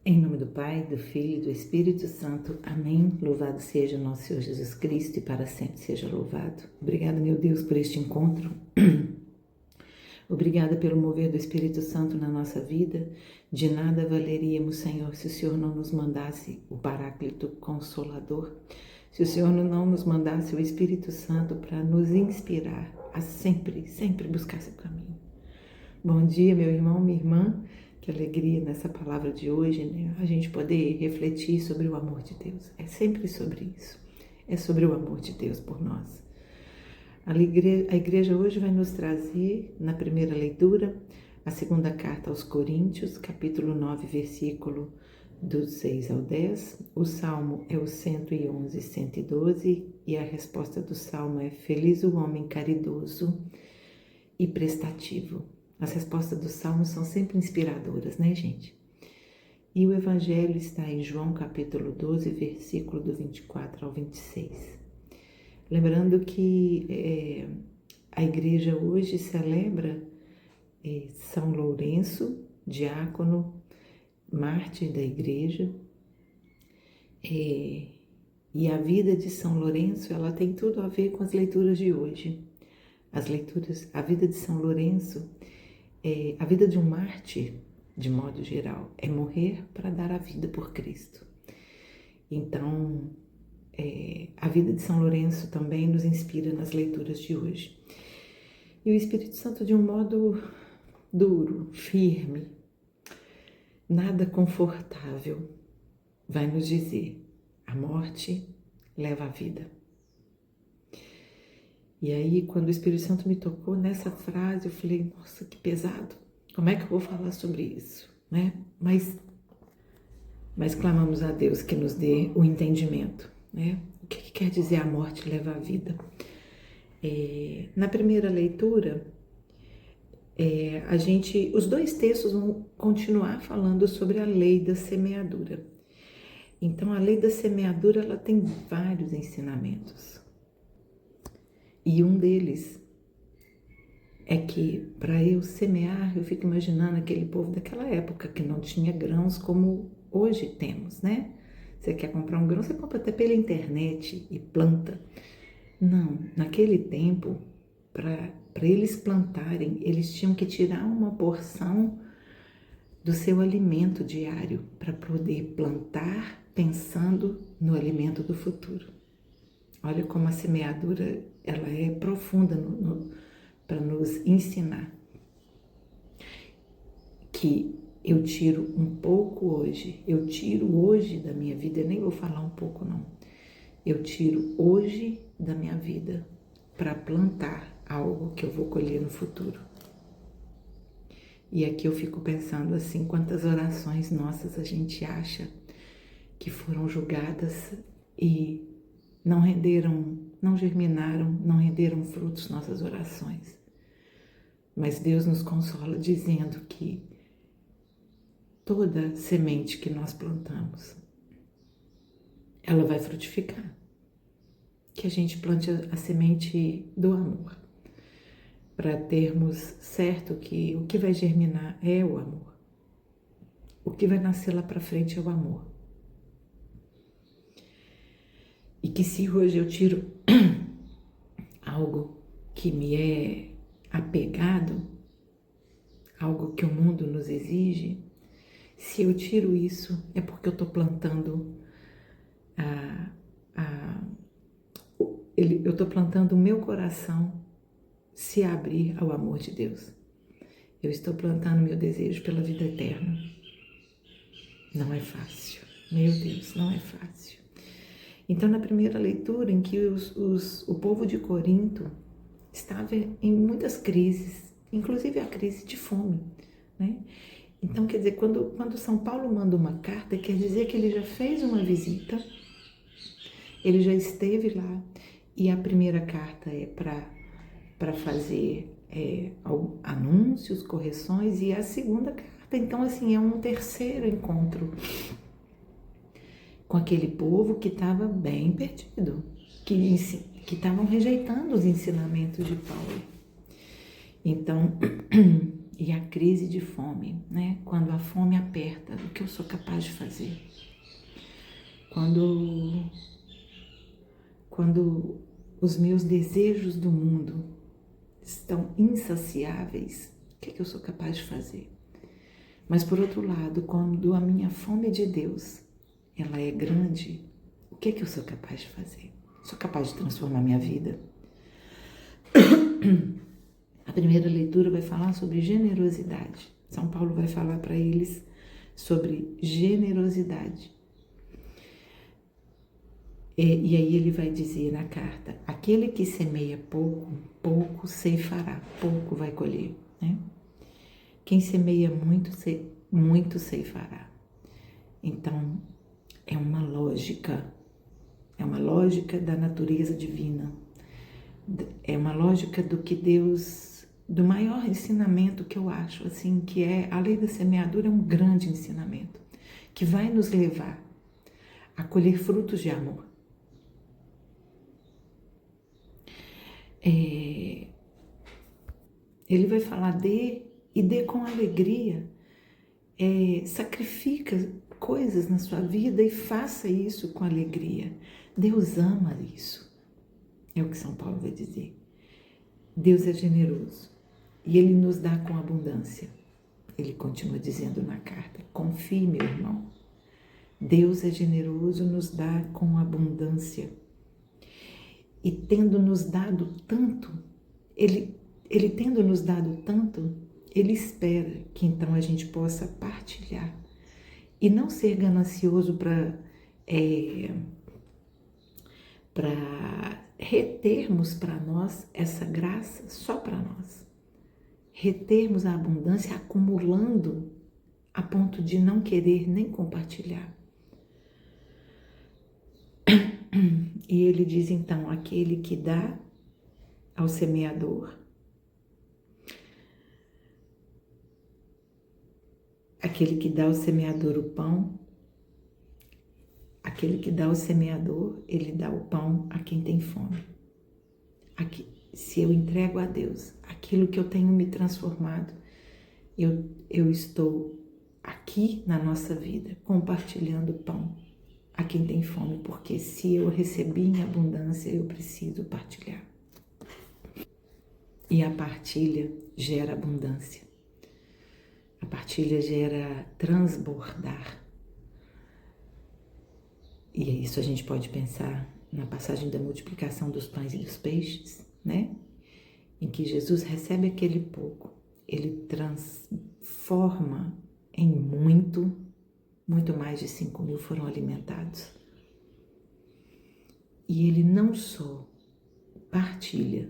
Em nome do Pai, do Filho e do Espírito Santo. Amém. Louvado seja o nosso Senhor Jesus Cristo e para sempre seja louvado. Obrigada, meu Deus, por este encontro. Obrigada pelo mover do Espírito Santo na nossa vida. De nada valeríamos, Senhor, se o Senhor não nos mandasse o Paráclito Consolador, se o Senhor não nos mandasse o Espírito Santo para nos inspirar a sempre buscar seu caminho. Bom dia, meu irmão, minha irmã. Que alegria nessa palavra de hoje, né? A gente poder refletir sobre o amor de Deus. É sempre sobre isso. É sobre o amor de Deus por nós. A igreja hoje vai nos trazer, na primeira leitura, a segunda carta aos Coríntios, capítulo 9, versículo do 6 ao 10. O salmo é o 111, 112 e a resposta do salmo é: Feliz o homem caridoso e prestativo. As respostas dos salmos são sempre inspiradoras, né, gente? E o evangelho está em João capítulo 12, versículo do 24 ao 26. Lembrando que a igreja hoje celebra São Lourenço, diácono, mártir da igreja. E a vida de São Lourenço, ela tem tudo a ver com as leituras de hoje. A vida de São Lourenço, a vida de um mártir, de modo geral, é morrer para dar a vida por Cristo. Então, a vida de São Lourenço também nos inspira nas leituras de hoje. E o Espírito Santo, de um modo duro, firme, nada confortável, vai nos dizer: a morte leva a vida. E aí, quando o Espírito Santo me tocou nessa frase, eu falei: nossa, que pesado, como é que eu vou falar sobre isso, né? Mas clamamos a Deus que nos dê o entendimento, né? O que quer dizer a morte leva a vida? Na primeira leitura, os dois textos vão continuar falando sobre a lei da semeadura. Então, a lei da semeadura, ela tem vários ensinamentos. E um deles é que, para eu semear, eu fico imaginando aquele povo daquela época que não tinha grãos como hoje temos, né? Você quer comprar um grão, você compra até pela internet e planta. Não, naquele tempo, para eles plantarem, eles tinham que tirar uma porção do seu alimento diário para poder plantar pensando no alimento do futuro. Olha como a semeadura, ela é profunda para nos ensinar que eu tiro um pouco hoje, eu tiro hoje da minha vida, eu nem vou falar um pouco não, eu tiro hoje da minha vida para plantar algo que eu vou colher no futuro. E aqui eu fico pensando assim, quantas orações nossas a gente acha que foram julgadas e não renderam, não germinaram, não renderam frutos nossas orações. Mas Deus nos consola dizendo que toda semente que nós plantamos, ela vai frutificar. Que a gente plante a semente do amor, para termos certo que o que vai germinar é o amor. O que vai nascer lá para frente é o amor. E que se hoje eu tiro algo que me é apegado, algo que o mundo nos exige, se eu tiro isso é porque eu estou plantando eu estou plantando o meu coração se abrir ao amor de Deus. Eu estou plantando meu desejo pela vida eterna. Não é fácil, meu Deus, não é fácil. Então, na primeira leitura, em que o povo de Corinto estava em muitas crises, inclusive a crise de fome, né? Então, quer dizer, quando São Paulo manda uma carta, quer dizer que ele já fez uma visita, ele já esteve lá, e a primeira carta é para fazer anúncios, correções, e a segunda carta, então, assim, é um terceiro encontro com aquele povo que estava bem perdido, que estavam rejeitando os ensinamentos de Paulo. Então, e a crise de fome, né? Quando a fome aperta, o que eu sou capaz de fazer? Quando os meus desejos do mundo estão insaciáveis, o que eu sou capaz de fazer? Mas por outro lado, quando a minha fome de Deus, ela é grande, o que eu sou capaz de fazer? Sou capaz de transformar minha vida? A primeira leitura vai falar sobre generosidade. São Paulo vai falar para eles sobre generosidade. E aí ele vai dizer na carta, aquele que semeia pouco, pouco ceifará, pouco vai colher, né? Quem semeia muito, muito ceifará. Então, é uma lógica da natureza divina, é uma lógica do que Deus, do maior ensinamento que eu acho, assim, que é a lei da semeadura, é um grande ensinamento, que vai nos levar a colher frutos de amor. Ele vai falar dê com alegria, sacrifica coisas na sua vida e faça isso com alegria. Deus ama isso, é o que São Paulo vai dizer. Deus é generoso e Ele nos dá com abundância. Ele continua dizendo na carta, confie, meu irmão, Deus é generoso, nos dá com abundância. E tendo nos dado tanto, Ele tendo nos dado tanto, Ele espera que então a gente possa partilhar e não ser ganancioso para retermos para nós essa graça só para nós. Retermos a abundância acumulando a ponto de não querer nem compartilhar. E ele diz então, aquele que dá ao semeador, aquele que dá ao semeador o pão, aquele que dá ao semeador, ele dá o pão a quem tem fome. Aqui, se eu entrego a Deus aquilo que eu tenho me transformado, eu estou aqui na nossa vida compartilhando pão a quem tem fome, porque se eu recebi em abundância, eu preciso partilhar. E a partilha gera abundância. A partilha gera transbordar. E isso a gente pode pensar na passagem da multiplicação dos pães e dos peixes, né? Em que Jesus recebe aquele pouco, ele transforma em muito mais de 5.000 foram alimentados. E ele não só partilha,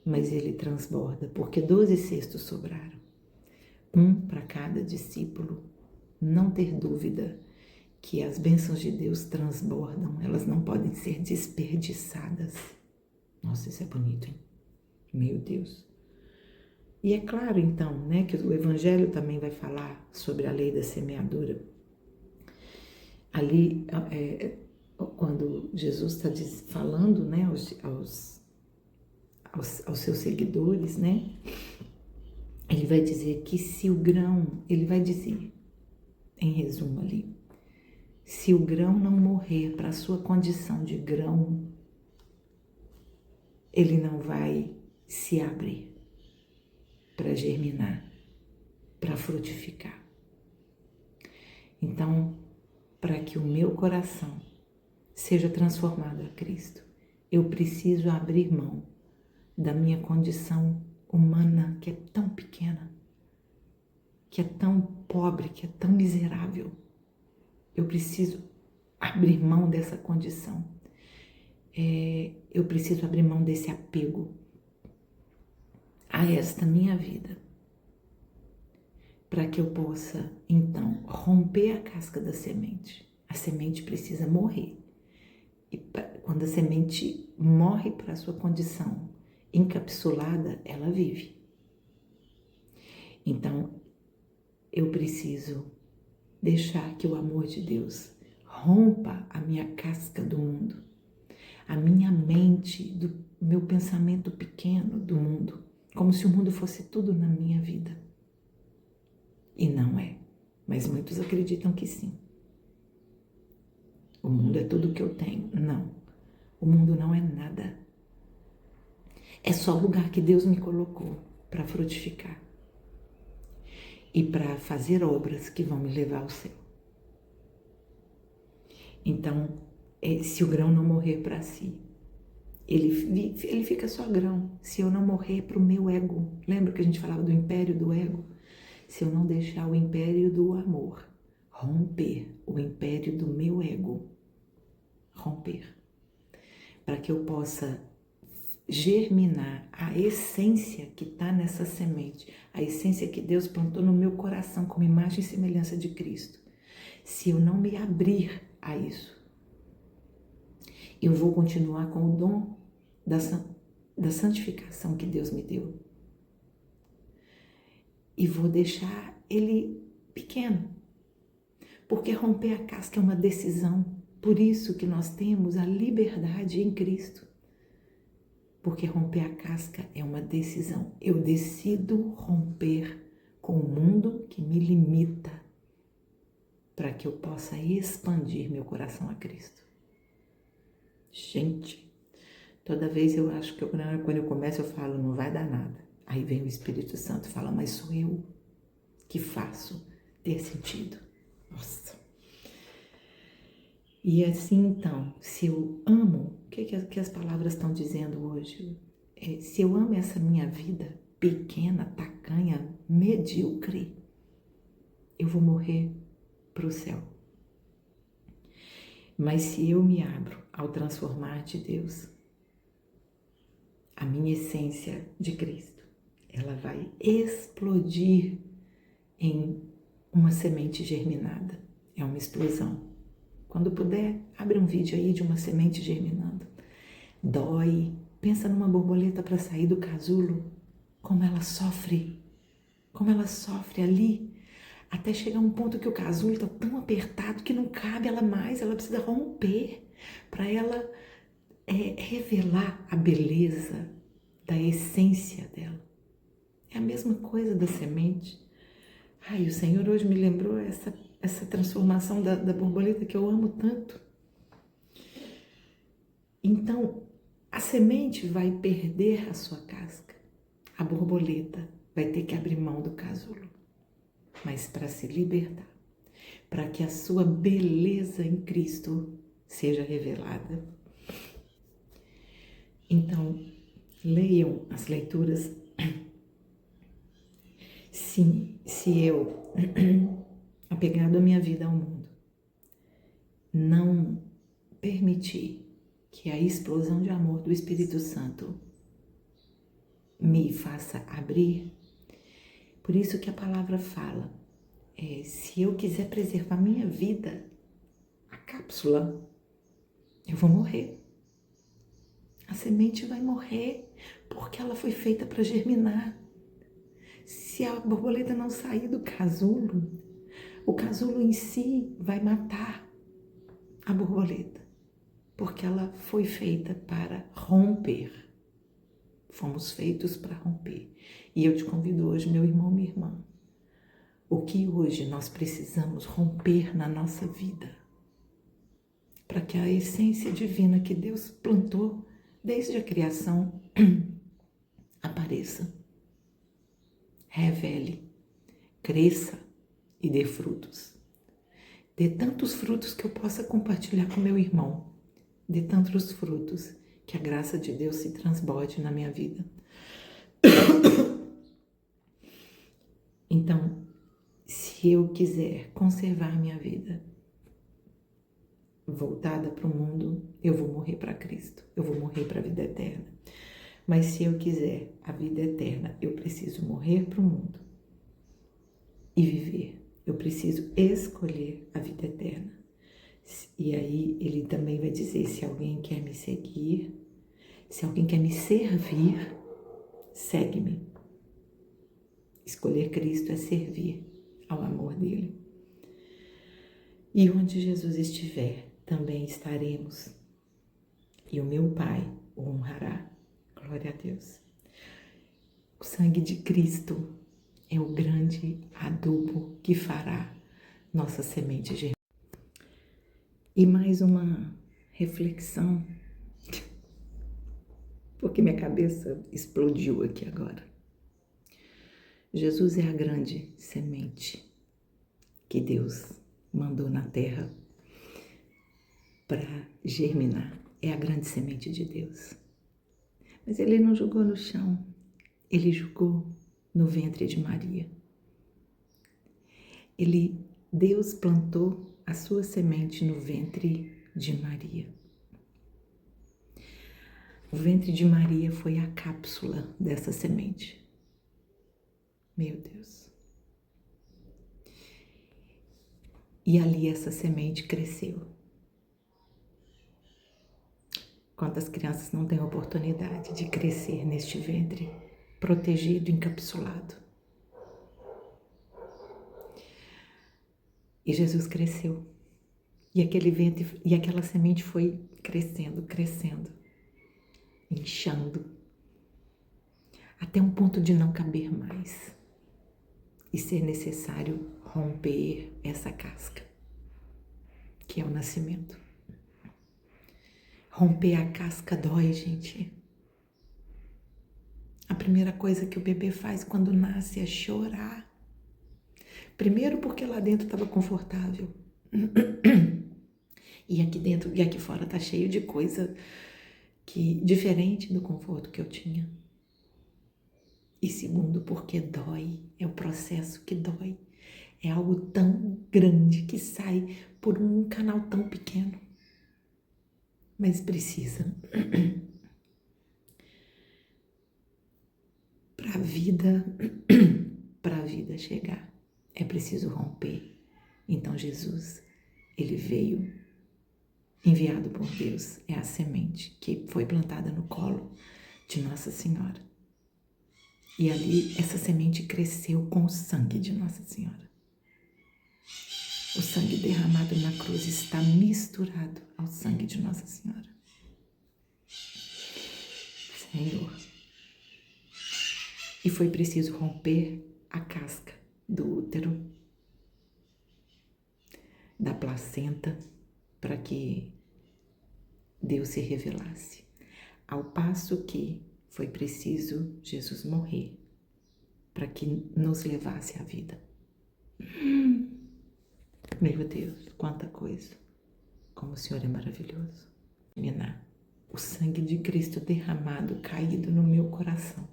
mas ele transborda, porque 12 cestos sobraram. Um para cada discípulo. Não ter dúvida que as bênçãos de Deus transbordam, elas não podem ser desperdiçadas. Nossa, isso é bonito, hein? Meu Deus. E é claro, então, né, que o Evangelho também vai falar sobre a lei da semeadura. Ali, quando Jesus está falando, né, aos seus seguidores, né, ele vai dizer que se o grão, ele vai dizer, em resumo ali, se o grão não morrer para a sua condição de grão, ele não vai se abrir para germinar, para frutificar. Então, para que o meu coração seja transformado a Cristo, eu preciso abrir mão da minha condição humana, que é tão pequena, que é tão pobre, que é tão miserável. Eu preciso abrir mão dessa condição. Eu preciso abrir mão desse apego a esta minha vida, para que eu possa, então, romper a casca da semente. A semente precisa morrer. E quando a semente morre para a sua condição encapsulada, ela vive. Então, eu preciso deixar que o amor de Deus rompa a minha casca do mundo, a minha mente, do meu pensamento pequeno do mundo, como se o mundo fosse tudo na minha vida. E não é. Mas muitos acreditam que sim. O mundo é tudo que eu tenho. Não. O mundo não é nada. É só o lugar que Deus me colocou para frutificar e para fazer obras que vão me levar ao céu. Então, se o grão não morrer para si, ele fica só grão. Se eu não morrer para o meu ego, lembra que a gente falava do império do ego? Se eu não deixar o império do amor romper, o império do meu ego romper, para que eu possa germinar a essência que está nessa semente, a essência que Deus plantou no meu coração como imagem e semelhança de Cristo. Se eu não me abrir a isso, eu vou continuar com o dom da santificação que Deus me deu e vou deixar ele pequeno, porque romper a casca é uma decisão. Por isso que nós temos a liberdade em Cristo. Porque romper a casca é uma decisão. Eu decido romper com o mundo que me limita para que eu possa expandir meu coração a Cristo. Gente, toda vez eu acho que quando eu começo eu falo, não vai dar nada. Aí vem o Espírito Santo e fala, mas sou eu que faço ter sentido. Nossa. E assim, então, se eu amo, o que as palavras estão dizendo hoje? Se eu amo essa minha vida pequena, tacanha, medíocre, eu vou morrer para o céu. Mas se eu me abro ao transformar de Deus, a minha essência de Cristo, ela vai explodir em uma semente germinada. É uma explosão. Quando puder, abre um vídeo aí de uma semente germinando. Dói. Pensa numa borboleta para sair do casulo. Como ela sofre ali. Até chegar um ponto que o casulo está tão apertado que não cabe ela mais. Ela precisa romper para ela revelar a beleza da essência dela. É a mesma coisa da semente. Ai, o Senhor hoje me lembrou essa transformação da borboleta que eu amo tanto. Então, a semente vai perder a sua casca. A borboleta vai ter que abrir mão do casulo. Mas para se libertar, para que a sua beleza em Cristo seja revelada. Então, leiam as leituras. Sim, se eu, apegado à minha vida ao mundo, não permitir que a explosão de amor do Espírito Santo me faça abrir, por isso que a palavra fala, se eu quiser preservar minha vida, a cápsula, eu vou morrer. A semente vai morrer, porque ela foi feita para germinar. Se a borboleta não sair do casulo, o casulo em si vai matar a borboleta, porque ela foi feita para romper. Fomos feitos para romper. E eu te convido hoje, meu irmão, minha irmã, o que hoje nós precisamos romper na nossa vida, para que a essência divina que Deus plantou desde a criação apareça, revele, cresça e dê frutos. Dê tantos frutos que eu possa compartilhar com meu irmão. Dê tantos frutos que a graça de Deus se transborde na minha vida. Então, se eu quiser conservar minha vida voltada para o mundo, eu vou morrer para Cristo. Eu vou morrer para a vida eterna. Mas se eu quiser a vida eterna, eu preciso morrer para o mundo e viver. Eu preciso escolher a vida eterna. E aí ele também vai dizer, se alguém quer me seguir, se alguém quer me servir, segue-me. Escolher Cristo é servir ao amor dele. E onde Jesus estiver, também estaremos. E o meu Pai o honrará. Glória a Deus. O sangue de Cristo é o grande adubo que fará nossa semente germinar. E mais uma reflexão, porque minha cabeça explodiu aqui agora. Jesus é a grande semente que Deus mandou na terra para germinar. É a grande semente de Deus. Mas ele não jogou no chão, ele jogou no ventre de Maria. Deus plantou a sua semente no ventre de Maria. O ventre de Maria foi a cápsula dessa semente. Meu Deus. E ali essa semente cresceu. Quantas crianças não têm oportunidade de crescer neste ventre, protegido, encapsulado? E Jesus cresceu. E aquele ventre e aquela semente foi crescendo, crescendo, inchando, até um ponto de não caber mais e ser necessário romper essa casca, que é o nascimento. Romper a casca dói, gente. A primeira coisa que o bebê faz quando nasce é chorar. Primeiro porque lá dentro estava confortável. E aqui dentro e aqui fora tá cheio de coisa que diferente do conforto que eu tinha. E segundo, porque dói, é o processo que dói. É algo tão grande que sai por um canal tão pequeno. Mas precisa. Para a vida chegar, é preciso romper. Então Jesus, ele veio enviado por Deus, é a semente que foi plantada no colo de Nossa Senhora. E ali essa semente cresceu com o sangue de Nossa Senhora. O sangue derramado na cruz está misturado ao sangue de Nossa Senhora. Senhor. E foi preciso romper a casca do útero, da placenta, para que Deus se revelasse. Ao passo que foi preciso Jesus morrer para que nos levasse à vida. Meu Deus, quanta coisa. Como o Senhor é maravilhoso. O sangue de Cristo derramado, caído no meu coração,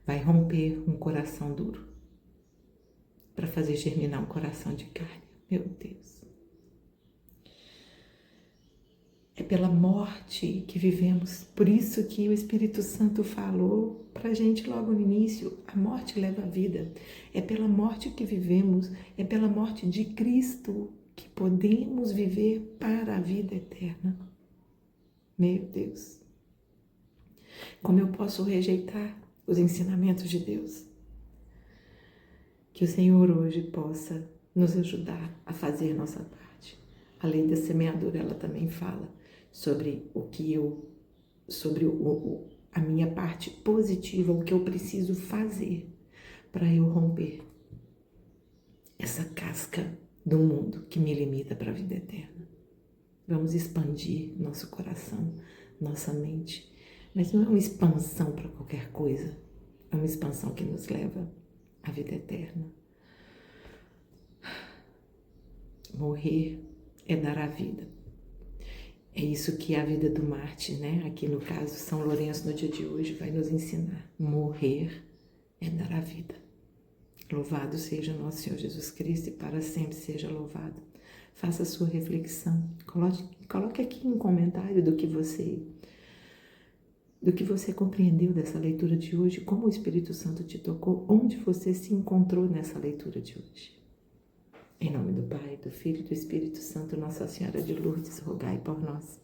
vai romper um coração duro para fazer germinar um coração de carne. Meu Deus. É pela morte que vivemos. Por isso que o Espírito Santo falou para a gente logo no início, a morte leva a vida. É pela morte que vivemos, é pela morte de Cristo que podemos viver para a vida eterna. Meu Deus. Como eu posso rejeitar os ensinamentos de Deus? Que o Senhor hoje possa nos ajudar a fazer nossa parte. A lei da semeadura, ela também fala sobre a minha parte positiva, o que eu preciso fazer para eu romper essa casca do mundo que me limita para a vida eterna. Vamos expandir nosso coração, nossa mente, mas não é uma expansão para qualquer coisa, é uma expansão que nos leva à vida eterna. Morrer é dar a vida. É isso que a vida do Mártir, né? Aqui no caso, São Lourenço, no dia de hoje, vai nos ensinar. Morrer é dar a vida. Louvado seja nosso Senhor Jesus Cristo e para sempre seja louvado. Faça a sua reflexão. Coloque aqui um comentário do que você compreendeu dessa leitura de hoje, como o Espírito Santo te tocou, onde você se encontrou nessa leitura de hoje. Em nome do Pai, do Filho e do Espírito Santo, Nossa Senhora de Lourdes, rogai por nós.